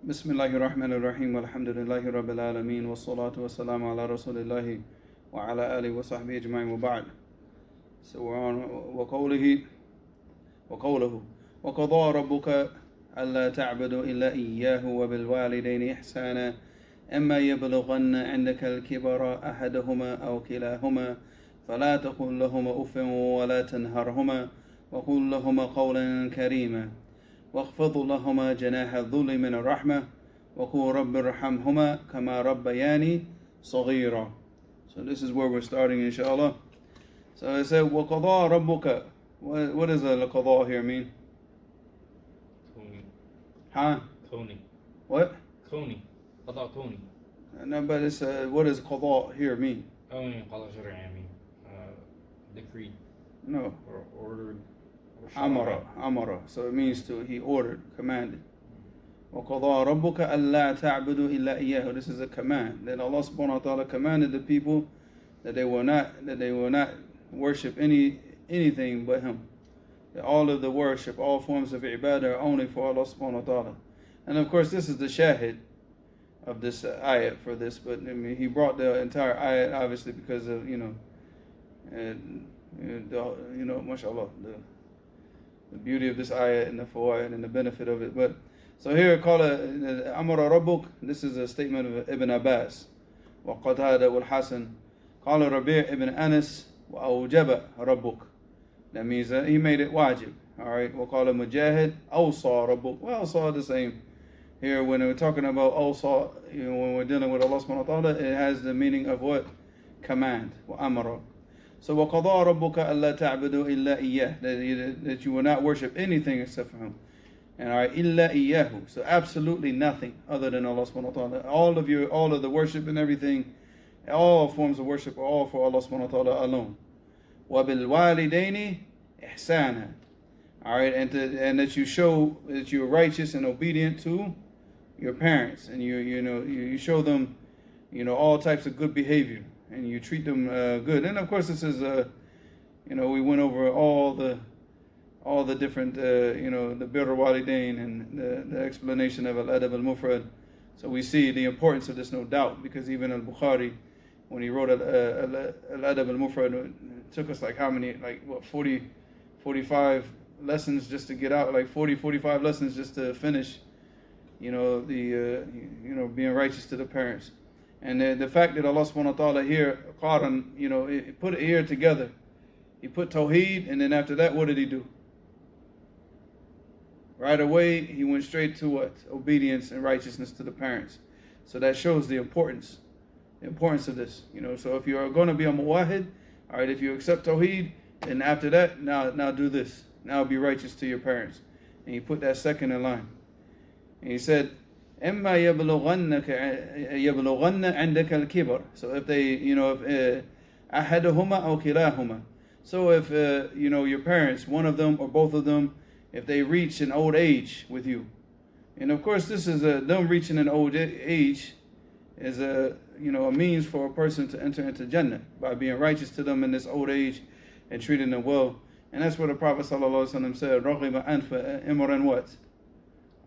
بسم الله الرحمن الرحيم والحمد لله رب العالمين والصلاة والسلام على رسول الله وعلى آله وصحبه أجمعين وبعد. So we're on وقوله وقضى ربك ألا تعبدوا إلا إياه وبالوالدين إحسانا إما يبلغن عندك الكبر أحدهما أو كلاهما فلا تقل لهما أف ولا تنهرهما وقل لهما قولا كريما واخفض لهما جناح الذل من الرحمة وقل رب ارحمهما كما ربياني صغيرا. So this is where we're starting, inshallah. So it said وقضى ربك. What does the qada here mean? Tony. Huh? Tony. What? Tony. قضاء Tony. No, but it's what does qada here mean? I mean قضاء شرعي, I mean decreed No. or ordered. Amara. So it means he ordered, commanded. وَقَضَى رَبُّكَ أَلَّا تَعْبُدُوا إِلَّا إِيَّاهُ. This is a command that Allah subhanahu wa ta'ala commanded the people that they will not worship anything but Him. That all of the worship, all forms of ibadah are only for Allah subhanahu wa ta'ala. And of course this is the shahid of this ayat for this, but I mean he brought the entire ayat obviously because of mashallah, the beauty of this ayat and the fawaid and the benefit of it. But so here qala amara rabbuk, this is a statement of Ibn Abbas wa Qatada wal Hasan. Qala Rabi' ibn Anas wa awjaba rabbuk. That means that he made it wajib. Alright, wa qala Mujahid awsa rabbuk. Well, awsa the same. Here when we're talking about awsa, when we're dealing with Allah subhanahu wa ta'ala, it has the meaning of what? Command. Wa amara. So وَقَضَى رَبُّكَ أَلَّا تَعْبُدُوا إِلَّا إِيَّاهُ, that you will not worship anything except for Him. And alright, إِلَّا إِيَّاهُ, so absolutely nothing other than Allah subhanahu wa ta'ala. All of the worship and everything, all forms of worship are all for Allah subhanahu wa ta'ala alone. وَبِالْوَالِدَيْنِ إِحْسَانًا. Alright, and that you show that you're righteous and obedient to your parents, and you show them all types of good behavior, and you treat them good. And of course this is we went over all the different the birr walidain and the explanation of al-adab al-mufrad. So we see the importance of this, no doubt, because even al-Bukhari, when he wrote al-adab al-mufrad, it took us like how many, 45 lessons just to get out, 45 lessons just to finish being righteous to the parents. And the fact that Allah subhanahu wa ta'ala here, Qaran, he put it here together. He put Tawheed, and then after that, what did he do? Right away, he went straight to what? Obedience and righteousness to the parents. So that shows the importance of this. So if you're going to be a muwahid, all right, if you accept Tawheed, then after that, now do this. Now be righteous to your parents. And he put that second in line. And he said, إما يبلغن عندك الكبر. So if they, if أحدهما أو كلاهما. So if your parents, one of them or both of them, if they reach an old age with you, and of course this is them reaching an old age is a means for a person to enter into Jannah by being righteous to them in this old age and treating them well. And that's what the Prophet ﷺ said, رغم أنف إمر what?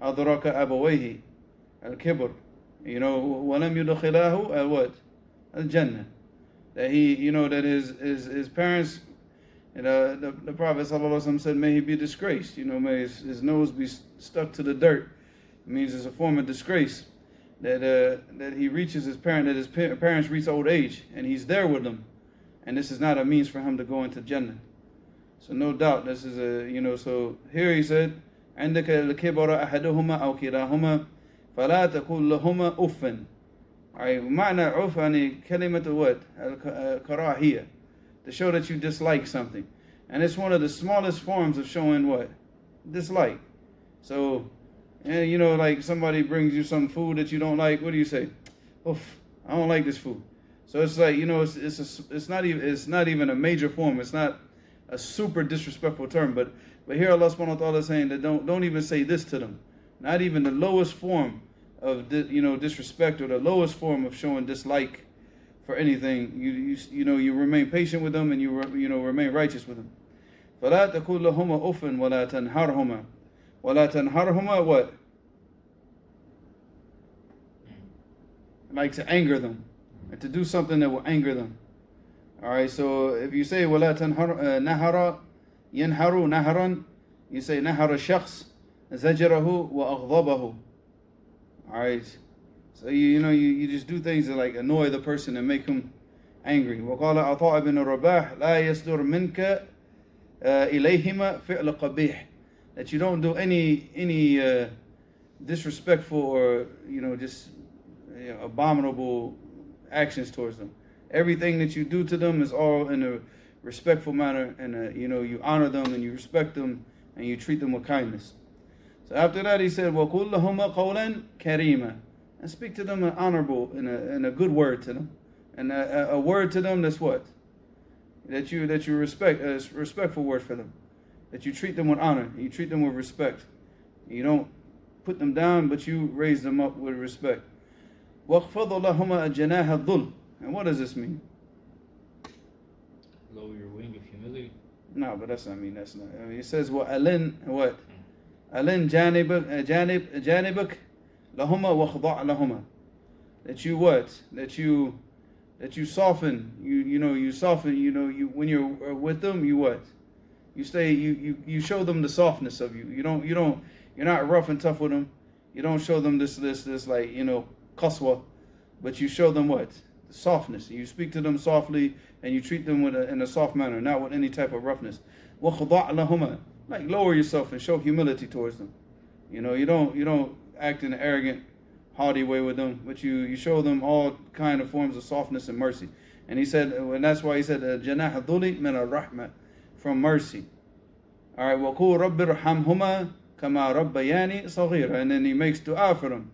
أدرك أبويه al-kibr, وَلَمْ يُدْخِلَاهُ what? Al-Jannah. That he, that his parents, the Prophet ﷺ said, may he be disgraced, may his nose be stuck to the dirt. It means it's a form of disgrace. That he reaches his parents reach old age, and he's there with them. And this is not a means for him to go into Jannah. So no doubt, this is so here he said, عندك الكبر أحدهما أو كلاهما فلا تقل لهما أف. معنى عف يعني كلمة what? الكراهية, to show that you dislike something. And it's one of the smallest forms of showing what? Dislike. So, like somebody brings you some food that you don't like, what do you say? Oof, I don't like this food. So it's like, it's not even a major form. It's not a super disrespectful term, but here Allah subhanahu wa ta'ala is saying that don't even say this to them. Not even the lowest form of disrespect or the lowest form of showing dislike for anything. You remain patient with them and you remain righteous with them. فَلَا تَقُلْ لَهُمَا أُفٍّ وَلَا تَنْهَرْهُمَا. وَلَا تَنْهَرْهُمَا what? like to anger them, and to do something that will anger them. All right, so if you say وَلَا تَنْهَرْ نَهَرَ يَنْهَرُ نَهَرًا, you say نَهَرَ الشَّخْص زَجَرَهُ وَأَغْضَبَهُ. All right, so you just do things that like annoy the person and make him angry. وقال عطاء بن الرباح لا يصدر منك إليهما فعل قبيح, that you don't do any disrespectful or just abominable actions towards them. Everything that you do to them is all in a respectful manner, and you honor them and you respect them and you treat them with kindness. So after that he said, وَقُلْ لَهُمَا قَوْلًا كَرِيمًا, and speak to them an honorable and a good word to them, and a word to them that's what? That you respect, a respectful word for them, that you treat them with honor, you treat them with respect. You don't put them down, but you raise them up with respect. وَاخْفَضُ لَهُمَا جَنَاحَ الظُّلْمِ. And what does this mean? Lower your wing of humility. No, but that's not. It says وَأَلِنْ what? أَلِنْ جَانِبَكْ لَهُمَا وَخْضَعْ لَهُمَا. That you what? That you soften. You soften. When you're with them, you what? You stay. You show them the softness of you. You're not rough and tough with them. You don't show them this like qaswa, but you show them what? The softness. You speak to them softly and you treat them in a soft manner, not with any type of roughness. وَخْضَعْ لَهُمَا, like lower yourself and show humility towards them. You don't act in an arrogant, haughty way with them, but you show them all kind of forms of softness and mercy. And he said, and that's why he said جَنَاحَ الظُّلِ مِنَ الرَّحْمَةِ, from mercy. All right, وَقُولْ رَبِّ ارْحَمْهُمَا كَمَا رَبَّيَانِي صَغِيرًا, and then he makes dua for them.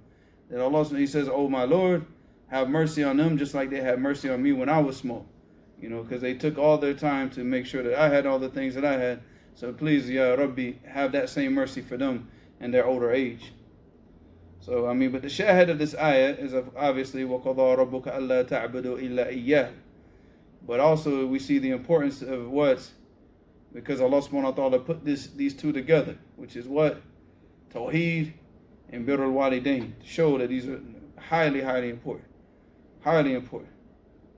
That Allah, he says, oh my Lord, have mercy on them just like they had mercy on me when I was small. Because they took all their time to make sure that I had all the things that I had. So please, Ya Rabbi, have that same mercy for them in their older age. So, but the shahid of this ayah is obviously وَقَضَى رَبُّكَ أَلَّا تَعْبُدُوا إِلَّا إِيَّهُ. But also we see the importance of what? Because Allah subhanahu wa ta'ala put these two together, which is what? Tawheed and Birr al-Walidain, to show that these are highly, highly important. Highly important.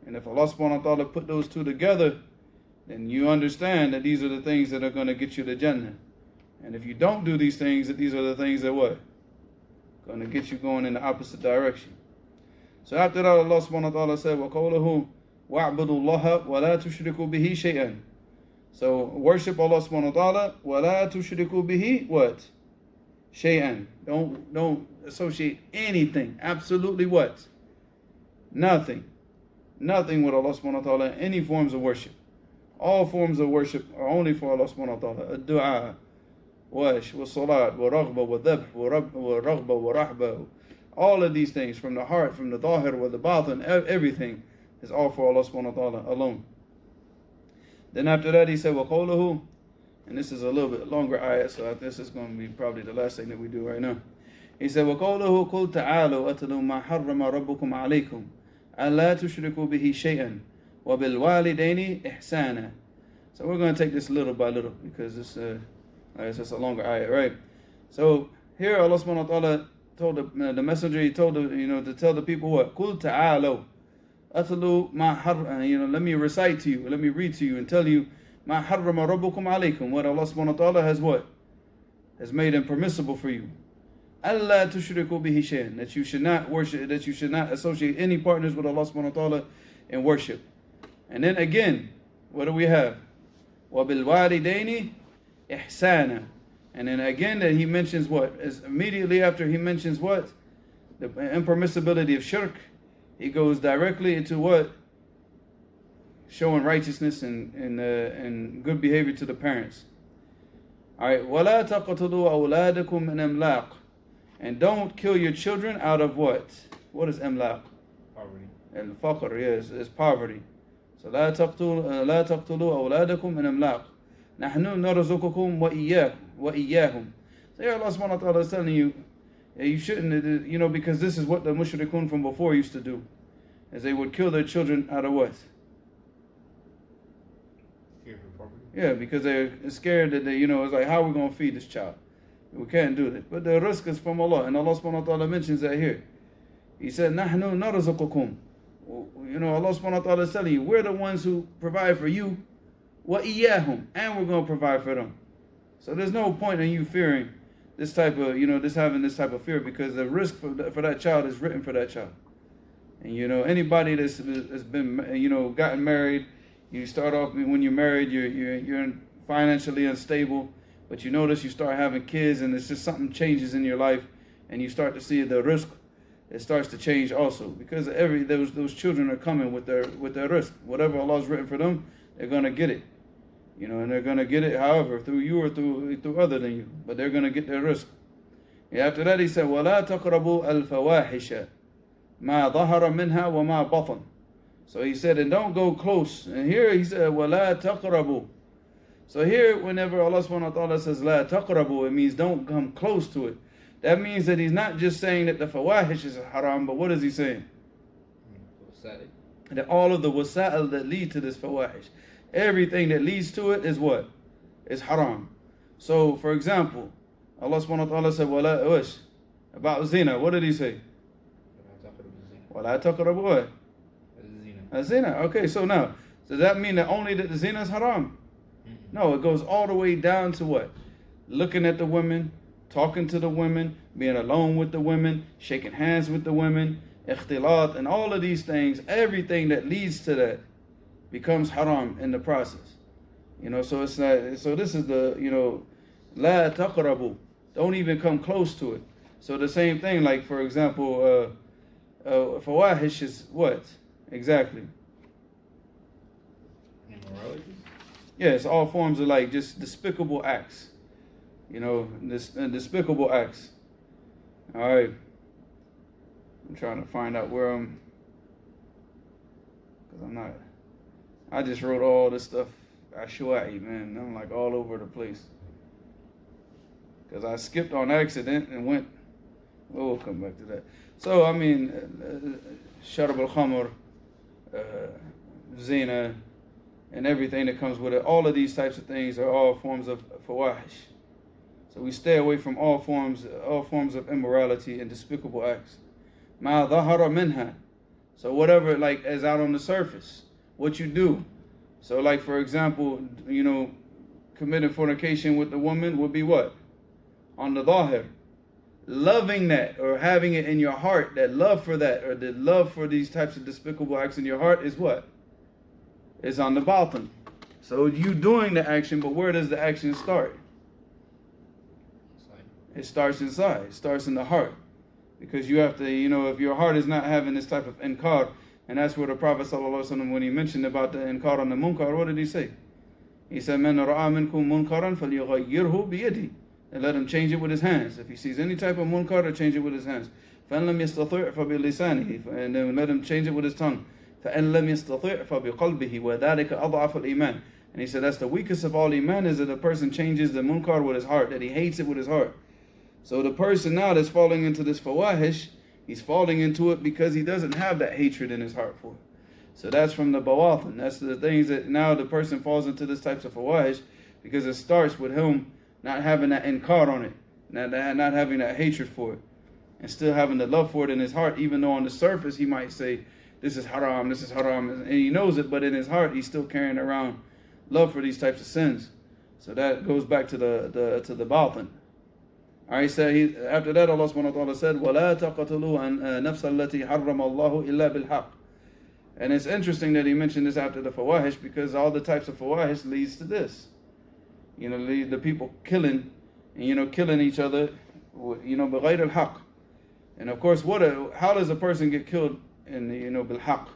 And if Allah subhanahu wa ta'ala put those two together, then you understand that these are the things that are going to get you to Jannah. And if you don't do these things, that these are the things that what? Going to get you going in the opposite direction. So after that, Allah subhanahu wa ta'ala said, وَقَوْلَهُ وَاعْبُدُوا اللَّهَ وَلَا تُشْرِكُوا بِهِ شَيْئًا. So worship Allah subhanahu wa ta'ala, وَلَا تُشْرِكُوا بِهِ what? شَيْئًا. Don't associate anything. Absolutely what? Nothing with Allah subhanahu wa ta'ala, any forms of worship. All forms of worship are only for Allah subhanahu wa ta'ala. Ad-du'a, wash, wa-salat, wa-raghba, wa-dhabh, wa-raghba, wa-rahba. All of these things, from the heart, from the zahir, wa the batin, everything is all for Allah subhanahu wa ta'ala alone. Then after that he said, وَقَوْلُهُ, and this is a little bit longer ayat, so this is going to be probably the last thing that we do right now. He said, وَقَوْلُهُ قُلْ تَعَالُوا أَتْلُوا مَا حَرَّمَ رَبُّكُمْ عَلَيْكُمْ أَلَّا تُشْرِكُوا بِهِ شَيْئًا وَبِالْوَالِدَيْنِ إِحْسَانًا. So we're going to take this little by little because this it's just a longer ayat, right? So here Allah subhanahu wa ta'ala told the messenger, he told to tell the people what? قُلْ تَعَالُوا أَتْلُوا مَا حَرَّمَ, let me recite to you, let me read to you and tell you مَا حَرَّمَ رَبُّكُمْ عَلَيْكُمْ, what Allah subhanahu wa ta'ala has what? Has made impermissible for you. أَلَّا تُشْرِكُوا بِهِ شَيْئًا, that you should not worship, that you should not associate any partners with Allah subhanahu wa ta'ala in worship. And then again, what do we have? وَبِالْوَالِدَيْنِ إِحْسَانًا. And then again that he mentions what? Is immediately after he mentions what? The impermissibility of shirk, he goes directly into what? Showing righteousness and good behavior to the parents. Alright, وَلَا تَقْتُلُوا أَوْلَادَكُمْ مِنْ إِمْلَاقٍ. And don't kill your children out of what? What is imlaq? Poverty. Al-faqr, yes, it's poverty. So لا تقتلوا أولادكم من إملاق نحن نرزقكم وإياهم. So here Allah subhanahu wa ta'ala is telling you, you shouldn't, because this is what the mushrikun from before used to do, is they would kill their children out of what? Fear for poverty. Yeah, because they're scared that it's like, how are we going to feed this child? We can't do this. But the rizq is from Allah, and Allah subhanahu wa ta'ala mentions that here. He said, "Nahnu narzuqukum." You know, Allah subhanahu wa ta'ala is telling you, we're the ones who provide for you, wa iyahum, and we're going to provide for them. So there's no point in you fearing this type of, having this type of fear, because the risk for that child is written for that child. And anybody that's been gotten married, you start off when you're married, you're financially unstable, but you notice you start having kids, and it's just something changes in your life, and you start to see the risk. It starts to change also, because those children are coming with their risk. Whatever Allah's written for them, they're gonna get it. And they're gonna get it, however, through you or through other than you, but they're gonna get their risk. And after that, he said, وَلَا تَقْرَبُوا الْفَوَاحِشَ مَا ظَهَرَ مِنْهَا وَمَا بَطَنَ. So he said, and don't go close. And here he said, وَلَا تَقْرَبُوا. So here, whenever Allah subhanahu wa ta'ala says لَا تَقْرَبُوا, it means don't come close to it. That means that he's not just saying that the fawahish is haram, but what is he saying? That all of the wasa'il that lead to this fawahish, everything that leads to it is what? Is haram. So, for example, Allah subhanahu wa ta'ala said, وَلَا أُوش, about zina. What did he say? وَلَا تَقْرَبُوا what? Zina. Okay, so now, does that mean that only that the zina is haram? No, it goes all the way down to what? Looking at the women, talking to the women, being alone with the women, shaking hands with the women, ikhtilat, and all of these things, everything that leads to that becomes haram in the process. So it's not, so this is the, la taqrabu, don't even come close to it. So the same thing, like for example, fawahish is what? Exactly. Immorality? Yes, all forms of like just despicable acts. Despicable acts. All right. I'm trying to find out where because I just wrote all this stuff ashwa'i, man. I'm like all over the place. Because I skipped on accident and went, we'll come back to that. So, I mean, sharab al-khamr, zina, and everything that comes with it, all of these types of things are all forms of fawahish. So we stay away from all forms of immorality and despicable acts. Ma dhahara minha. So whatever like is out on the surface, what you do. So like for example, committing fornication with the woman would be what? On the dhahir. Loving that or having it in your heart, that love for that or the love for these types of despicable acts in your heart is what? Is on the batin. So you doing the action, but where does the action start? It starts inside. It starts in the heart. Because you have to, if your heart is not having this type of inkar, and that's where the Prophet ﷺ, when he mentioned about the inkar on the munkar, what did he say? He said, مَنْ رَأَى مِنْكُمْ مُنْكَرًا فَلْيُغَيِّرْهُ بِيَدِهِ. And let him change it with his hands. If he sees any type of munkar, to change it with his hands. فَإِنْ لَمْ يَسْتَطِعْ فَبِلِسَانِهِ. And then let him change it with his tongue. فَإِنْ لَمْ يَسْتَطِعْ فَبِقَلْبِهِ وَذَلِكَ أَضْعَفُ الْإِيمَانِ. And he said that's the weakest of all iman, is that a person changes the munkar with his heart, that he hates it with his heart. So the person now that's falling into this fawahish, he's falling into it because he doesn't have that hatred in his heart for it. So that's from the bawatin. That's the things that now the person falls into this types of fawahish because it starts with him not having that inkar on it, not having that hatred for it, and still having the love for it in his heart, even though on the surface he might say, this is haram, and he knows it, but in his heart he's still carrying around love for these types of sins. So that goes back to the batin. Alright, so after that Allah subhanahu wa ta'ala said, وَلَا تَقَتُلُوا نَفْسَ الَّتِي حَرَّمَ اللَّهُ إِلَّا بِالْحَقِّ. And it's interesting that he mentioned this after the fawahish, because all the types of fawahish leads to this. The people killing, and killing each other, بِغَيْرِ الْحَقِّ. And of course, how does a person get killed in, bil-haqq,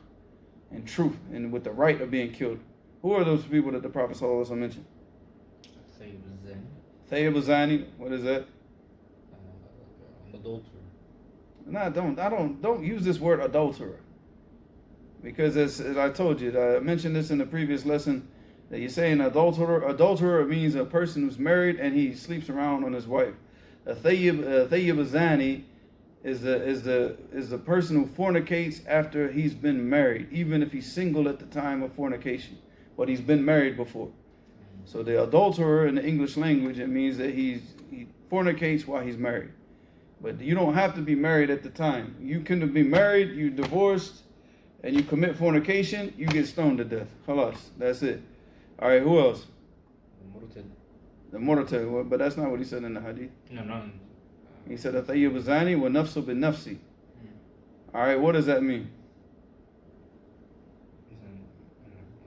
in truth, and with the right of being killed? Who are those people that the Prophet ﷺ mentioned? Thayyib al-Zani, what is that? Adulterer. No, don't use this word adulterer. Because as I told you, I mentioned this in the previous lesson, that you're saying adulterer means a person who's married and he sleeps around on his wife. A thayyib al-Zani is the person who fornicates after he's been married, even if he's single at the time of fornication, but he's been married before. So the adulterer in the English language, it means that he fornicates while he's married. But you don't have to be married at the time. You can be married, you divorced, and you commit fornication, you get stoned to death. Khalas, that's it. All right, who else? The Murtad, but that's not what he said in the hadith. No, no. He said, "At-tayyib zani wa nafsu bin nafsi." All right, what does that mean?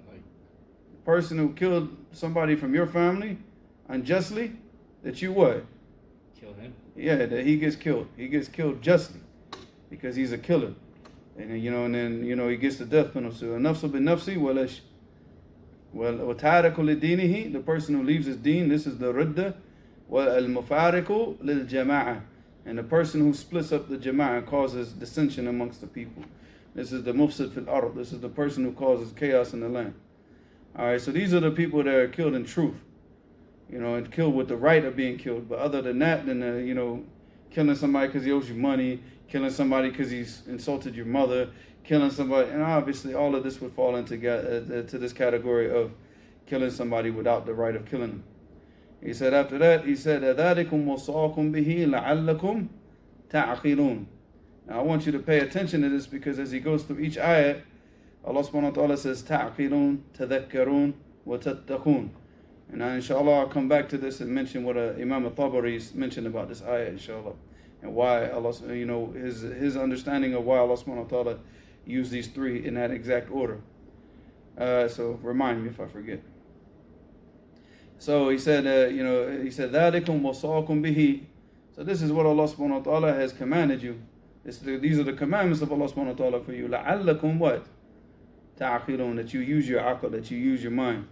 Like, Person who killed somebody from your family unjustly, that you what? kill him. Yeah, that he gets killed. He gets killed justly because he's a killer. And then he gets the death penalty. So nafsu bin nafsi walash. Well, وَتَارِكُ لِدِينِهِ, the person who leaves his deen, this is the ridda. وَالْمُفَارِقُ لِلْجَمَاعَةِ, and the person who splits up the jama'ah and causes dissension amongst the people. This is the mufsid fil ard. This is the person who causes chaos in the land. All right, so these are the people that are killed in truth, and killed with the right of being killed. But other than that, then killing somebody because he owes you money, killing somebody because he's insulted your mother, killing somebody, and obviously all of this would fall into to this category of killing somebody without the right of killing them. He said after that, he said, "Adhalikum wasaakum bihi la'allakum ta'qilun." Now I want you to pay attention to this, because as he goes through each ayat, Allah subhanahu wa ta'ala says, "Ta'qilun, tadhakkarun, wa tattaqun." And now inshallah I'll come back to this and mention what Imam al-Tabari's mentioned about this ayat, inshallah, and why Allah, his understanding of why Allah subhanahu wa ta'ala use these three in that exact order. So remind me if I forget. So he said, he said, ذَلِكُمْ وَصَاكُمْ بِهِ. So this is what Allah subhanahu wa ta'ala has commanded you. These are the commandments of Allah subhanahu wa ta'ala for you. لَعَلَّكُمْ what? تَعْقِلُونَ, that you use your aql, that you use your mind,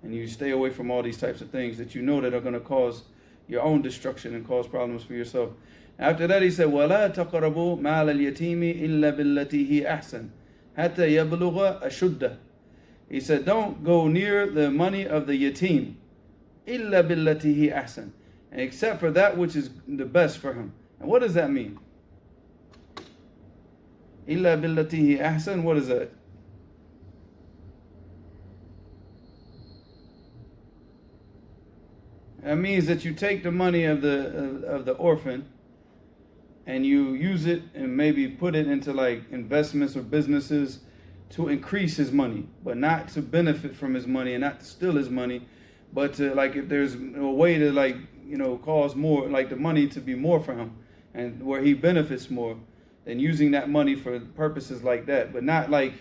and you stay away from all these types of things that you know that are going to cause your own destruction and cause problems for yourself. After that he said, وَلَا تَقْرَبُوا مَالَ الْيَتِيمِ إِلَّا بِالَّتِي هِيَ أَحْسَنُ حَتَّى يَبْلُغَ أَشُدَّهُ. He said, don't go near the money of the yatim, إِلَّا بِالَّتِي هِيَ أَحْسَنُ, except for that which is the best for him. And what does that mean? إِلَّا بِالَّتِي هِيَ أَحْسَنُ, what is that? That means that you take the money of the orphan and you use it and maybe put it into like investments or businesses to increase his money, but not to benefit from his money and not to steal his money, but to, like, if there's a way to, like, cause more, like the money to be more for him and where he benefits more, then using that money for purposes like that, but not like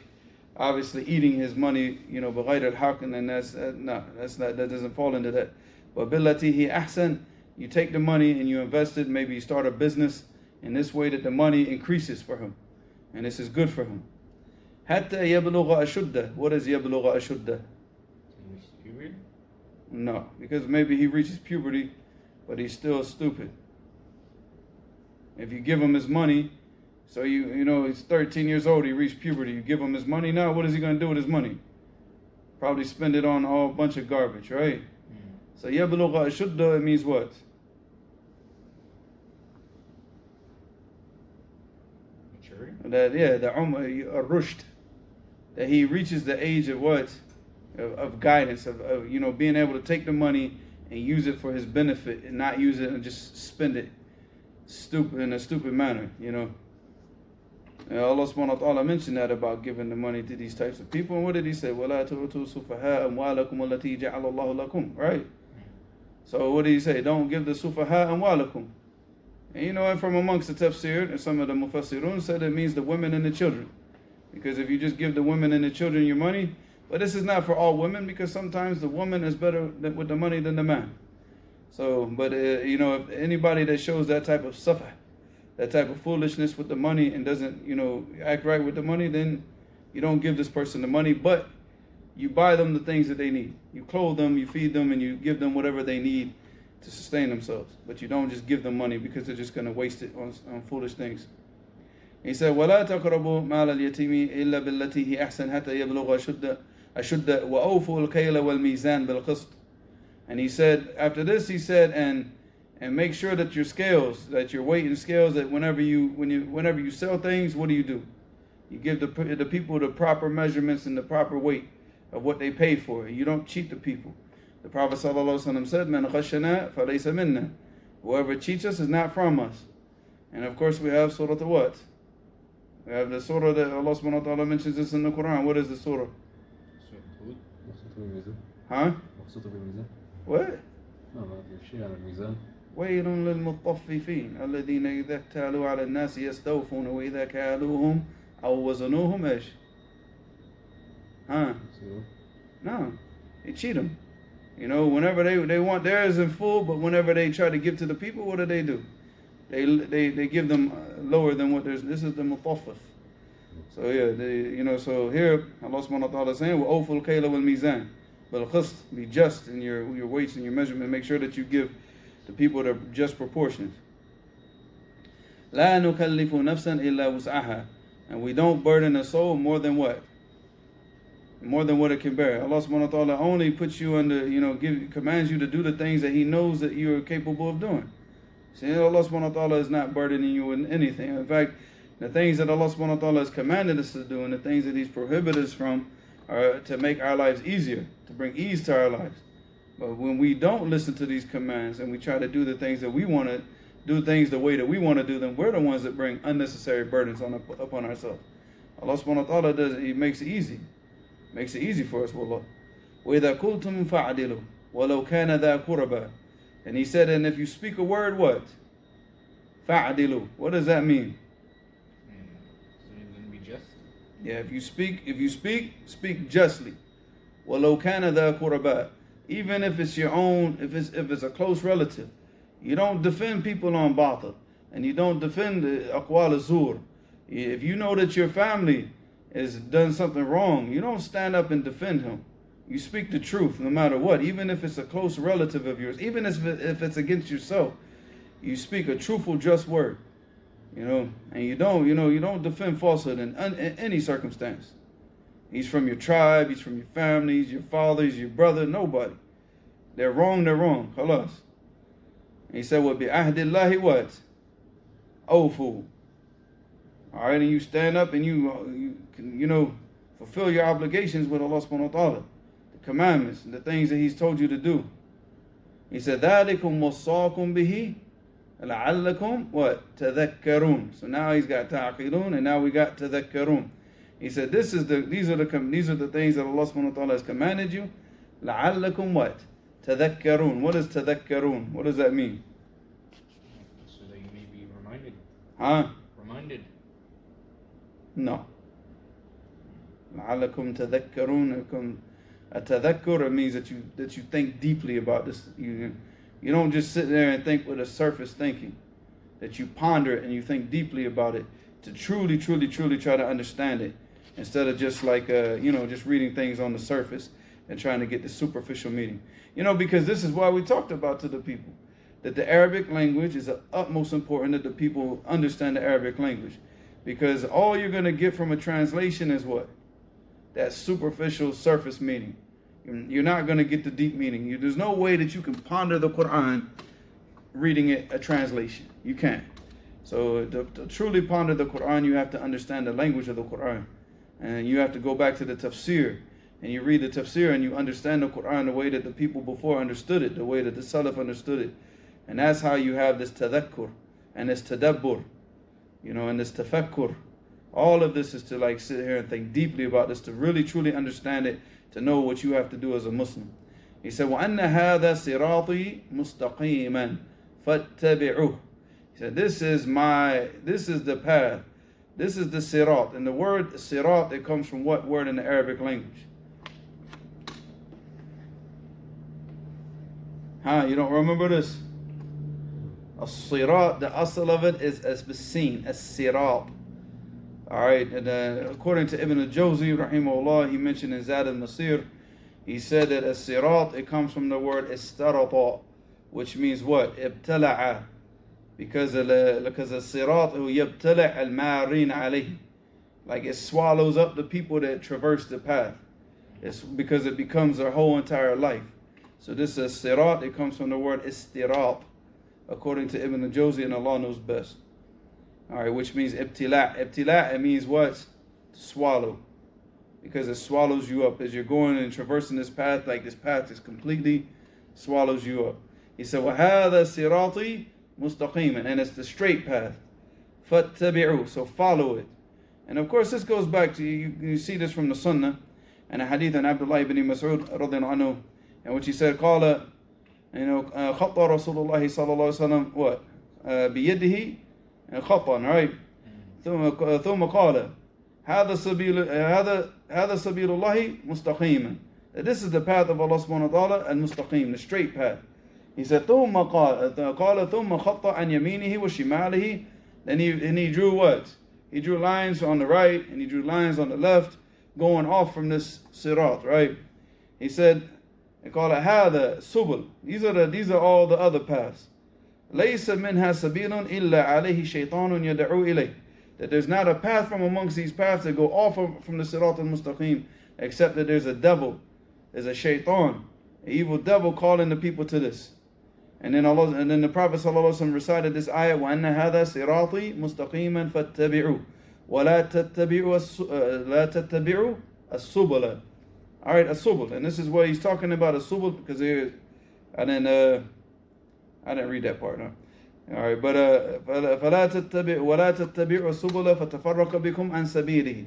obviously eating his money, بغير الحق, and that doesn't fall into that. But billati hi ahsan, you take the money and you invest it, maybe you start a business in this way that the money increases for him, and this is good for him. Hatta yablugha ashudda. What is yablugha ashudda? Puberty? No, because maybe he reaches puberty, but he's still stupid. If you give him his money, so he's 13 years old, he reached puberty, you give him his money, now what is he going to do with his money? Probably spend it on a bunch of garbage, right? So yablugha ashudda, it means what? Maturity? The rushd, that he reaches the age of what? Of guidance, of being able to take the money and use it for his benefit and not use it and just spend it in a stupid manner, And Allah subhanahu wa ta'ala mentioned that about giving the money to these types of people. And what did he say? وَلَا تُؤْتُوا سُفَهَاءَ أَمْوَالَكُمْ الَّتِي جَعَلَ اللَّهُ لَكُمْ, right? So what did he say? Don't give the sufaha amwalakum. And from amongst the tafsir, and some of the mufassirun said it means the women and the children. Because if you just give the women and the children your money, but this is not for all women, because sometimes the woman is better with the money than the man. So, but if anybody that shows that type of safa, that type of foolishness with the money and doesn't, act right with the money, then you don't give this person the money, but you buy them the things that they need. You clothe them, you feed them, and you give them whatever they need to sustain themselves. But you don't just give them money because they're just going to waste it on foolish things. He said, وَلَا تَقْرَبُوا مَالَ الْيَتِيمِ إِلَّا بِالَّتِي هِيَ أَحْسَنُ حَتَّى يَبْلُغَ أَشُدَّهُ وَأَوْفُوا الْكَيْلَ وَالْمِيزَانَ بِالْقِسْطِ. And he said, after this, he said, and make sure that your scales, that your weight and scales, that whenever you sell things, what do? You give the people the proper measurements and the proper weight of what they pay for. You don't cheat the people. The Prophet ﷺ said, "Man ghashana falaysa minna." Whoever cheats us is not from us. And of course we have Surah what? We have the surah that Allah subhanahu wa ta'ala mentions this in the Quran. What is the surah? Huh? What? ويل للمطففين الذين إذا اكتالوا على الناس يستوفون وإذا كالوهم أو وزنوهم إيش؟ Huh? No, they cheat them. You know, whenever they want theirs in full, but whenever they try to give to the people, what do? They give them lower than what there's. This is the mutaffif. So yeah, so here Allah subhanahu wa ta'ala is saying, وَأَوْفُوا الْكَيْلَ وَالْمِيزَانِ بِالْقِسْطِ, be just in your weights and your measurement. Make sure that you give the people the just proportions. لَا نُكَلِّفُ نَفْسًا إِلَّا وُسْعَهَا, and we don't burden a soul more than what? More than what it can bear. Allah subhanahu wa ta'ala only puts you under, commands you to do the things that He knows that you are capable of doing. See, Allah subhanahu wa ta'ala is not burdening you with anything. In fact, the things that Allah subhanahu wa ta'ala has commanded us to do and the things that He's prohibited us from are to make our lives easier, to bring ease to our lives. But when we don't listen to these commands and we try to do the things that we want to do, things the way that we want to do them, we're the ones that bring unnecessary burdens upon ourselves. Allah subhanahu wa ta'ala He makes it easy. Makes it easy for us, wallah. وَإِذَا قُلْتُمْ فَعْدِلُوا وَلَوْ كَانَ ذَا قُرْبَى. And He said, and if you speak a word, what? فَعْدِلُوا. What does that mean? So you're going to be just? Yeah, if you speak justly. وَلَوْ كَانَ ذَا قُرْبَى. Even if it's your own, if it's a close relative. You don't defend people on batil. And you don't defend the aqwal az-zur. If you know that your family has done something wrong, you don't stand up and defend him. You speak the truth no matter what, even if it's a close relative of yours, even if it's against yourself. You speak a truthful, just word, and you don't defend falsehood in any circumstance. He's from your tribe, he's from your family, he's your father, he's your brother, nobody. They're wrong, khalas. And He said, "What bi ahdillahi what? Awfu." All right, and you stand up and you fulfill your obligations with Allah subhanahu wa ta'ala, the commandments and the things that He's told you to do. He said, ذَلِكُمْ وَصَّاكُمْ بِهِ لَعَلَّكُمْ what? تَذَكَّرُونَ. So now he's got ta'qilun and now we got tadhakkarun. He said, these are the things that Allah subhanahu wa ta'ala has commanded you. لَعَلَّكُمْ what? تَذَكَّرُونَ. What is tadhakkarun? What does that mean? So that you may be reminded. Huh? Reminded. No. لَعَلَّكُمْ تَذَكَّرُونَ. A tadhakkur means that you think deeply about this. You don't just sit there and think with a surface thinking. That you ponder it and you think deeply about it to truly try to understand it, instead of just like just reading things on the surface and trying to get the superficial meaning. Because this is why we talked about to the people that the Arabic language is of utmost important that the people understand the Arabic language, because all you're going to get from a translation is what? That superficial surface meaning. You're not going to get the deep meaning. There's no way that you can ponder the Quran reading it a translation. You can't. So to truly ponder the Quran, you have to understand the language of the Quran. And you have to go back to the tafsir. And you read the tafsir and you understand the Quran the way that the people before understood it, the way that the Salaf understood it. And that's how you have this tadhakkur and this tadabbur, and this tafakkur. All of this is to sit here and think deeply about this, to really truly understand it, to know what you have to do as a Muslim. He said, وَأَنَّ هَذَا صِرَاطِي مُسْتَقِيمًا فَاتَّبِعُوهُ. He said, this is the path. This is the sirat. And the word sirat, it comes from what word in the Arabic language? You don't remember this? As-sirat, the asl of it is as-bisin, as-sirat. Alright, and according to Ibn al-Jawzi, rahimahullah, he mentioned in Zad al-Masir, he said that as-sirat, it comes from the word istarata, which means what? Ibtala'a. Because as-sirat, yabtala' al-marin alayhi. Like it swallows up the people that traverse the path. It's because it becomes their whole entire life. So this is sirat, it comes from the word istirat, according to Ibn al-Jawzi, and Allah knows best. Alright, which means ibtila'. Ibtila', it means what? To swallow. Because it swallows you up. As you're going and traversing this path, like this path is completely swallows you up. He said, وَهَذَا صِرَاطِي مُسْتَقِيمًا. And it's the straight path. فَاتَّبِعُوا. So follow it. And of course this goes back to, you see this from the Sunnah, and a hadith on Abdullah ibn Mas'ud radiallahu anhu, in which he said, قال, خط رسول الله صلى الله عليه وسلم what? بيده خطا, right? ثم قال هذا سبيل الله مستقيما. This is the path of Allah subhanahu wa ta'ala, al-mustaqim, the straight path. He said ثم قال ثم خط عن يمينه وشماله. Then he drew what? He drew lines on the right and he drew lines on the left, going off from this sirat, right? He said, they call it هذا subul. These are all the other paths. ليس منها سبيل إلا عليه شيطان يدعو إليه. That there's not a path from amongst these paths that go off from the sirat al-mustaqim, except that there's a devil, there's a shaitan, an evil devil calling the people to this. And then the Prophet ﷺ recited this ayah, وَأَنَّ هَذَا صِرَاطِي مُسْتَقِيمًا فَاتَّبِعُوا وَلَا تَتَّبِعُوا السُّبُلَ. Alright, as-subul. And this is what he's talking about, as-subul, because I didn't read that part, no? Alright, but وَلَا تَتَّبِعُوا السُّبُلَ فَتَفَرَّقَ بِكُمْ عَنْ سَبِيلِهِ.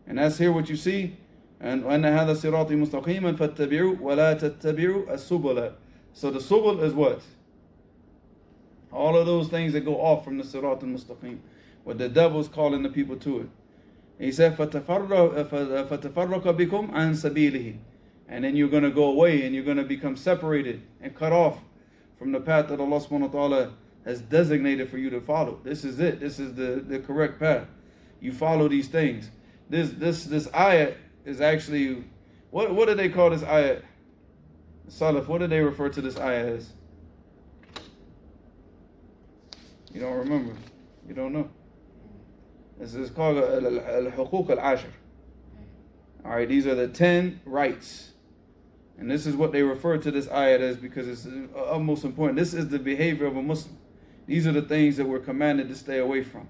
And that's here what you see. And وَأَنَّ هَذَا صِرَاطِي مُسْتَقِيمًا فَاتَّبِعُوا وَلَا تَتَّبِعُوا السُّبُلَ. So the subul is what? All of those things that go off from the sirat al-mustaqim, what the devil's calling the people to it. He said, فَتَفَرَّقَ بِكُمْ عَنْ سَبِيلِهِ. And then you're going to go away and you're going to become separated and cut off from the path that Allah subhanahu wa ta'ala has designated for you to follow. This is it. This is the correct path. You follow these things. This ayat is actually, what do they call this ayat? Salaf, what did they refer to this ayah as? You don't remember? You don't know? This is called al-huquq al-ashr. Alright, these are the 10 rights. And this is what they refer to this ayah as, because it's most important. This is the behavior of a Muslim. These are the things that we're commanded to stay away from.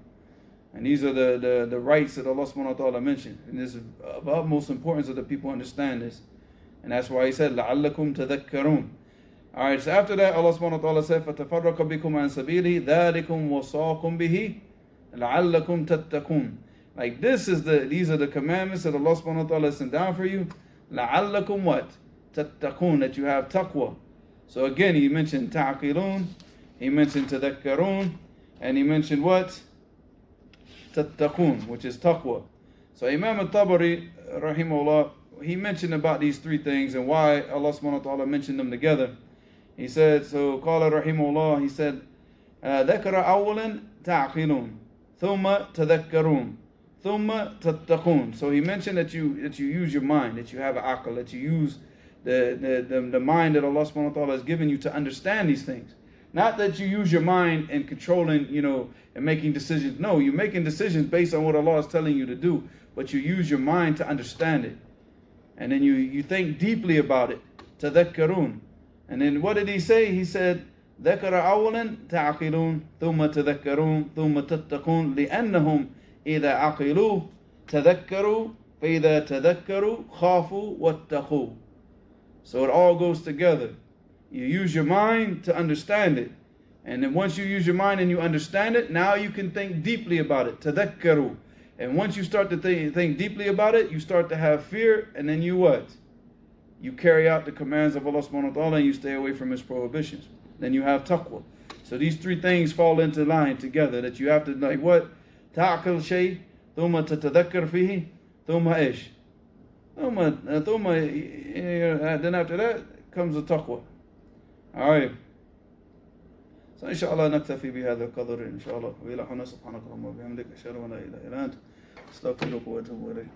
And these are the rights that Allah subhanahu wa ta'ala mentioned. And this is of utmost importance that the people understand this. And that's why he said, لَعَلَّكُمْ تَذَكَّرُونَ. Alright, so after that, Allah subhanahu wa ta'ala said, فَتَفَرَّقَ بِكُمْ عَنْ سَبِيلِهِ ذَلِكُمْ وَصَاكُمْ بِهِ لَعَلَّكُمْ تَتَّقُونَ. Like these are the commandments that Allah subhanahu wa ta'ala sent down for you. لَعَلَّكُمْ what? تَتَّقُونَ, that you have taqwa. So again, he mentioned ta'qilun, he mentioned tadhakkarun, and he mentioned what? Tattaqun, which is taqwa. So Imam al-Tabari, rahimahullah, he mentioned about these three things and why Allah subhanahu wa ta'ala mentioned them together. He said, so qala rahimahullah, he said, ذكر أولا تعقلون ثم تذكرون ثم تتقون. So he mentioned that you use your mind, that you have an aql, that you use the mind that Allah subhanahu wa ta'ala has given you to understand these things. Not that you use your mind in controlling, and making decisions. No, you're making decisions based on what Allah is telling you to do, but you use your mind to understand it. And then you think deeply about it. تذكرون. And then what did he say? He said, ذكر أولا تعقلون ثم تذكرون ثم تتقون لأنهم إذا عقلوا تذكروا فإذا تذكروا خافوا واتقوا. So it all goes together. You use your mind to understand it. And then once you use your mind and you understand it, now you can think deeply about it. تذكروا. And once you start to think deeply about it, you start to have fear, and then you what? You carry out the commands of Allah subhanahu wa ta'ala and you stay away from His prohibitions. Then you have taqwa. So these three things fall into line together, that you have to, like what? تعقل شيء ثم تتذكر فيه ثم إيش؟ ثم then after that comes the taqwa. Alright. So inshallah نكتفي بهذا القدر إن شاء الله. وإلى هنا سبحانك اللهم وبحمدك أشهد أن لا إله إلا أنت أستغفرك وأتوب إليك.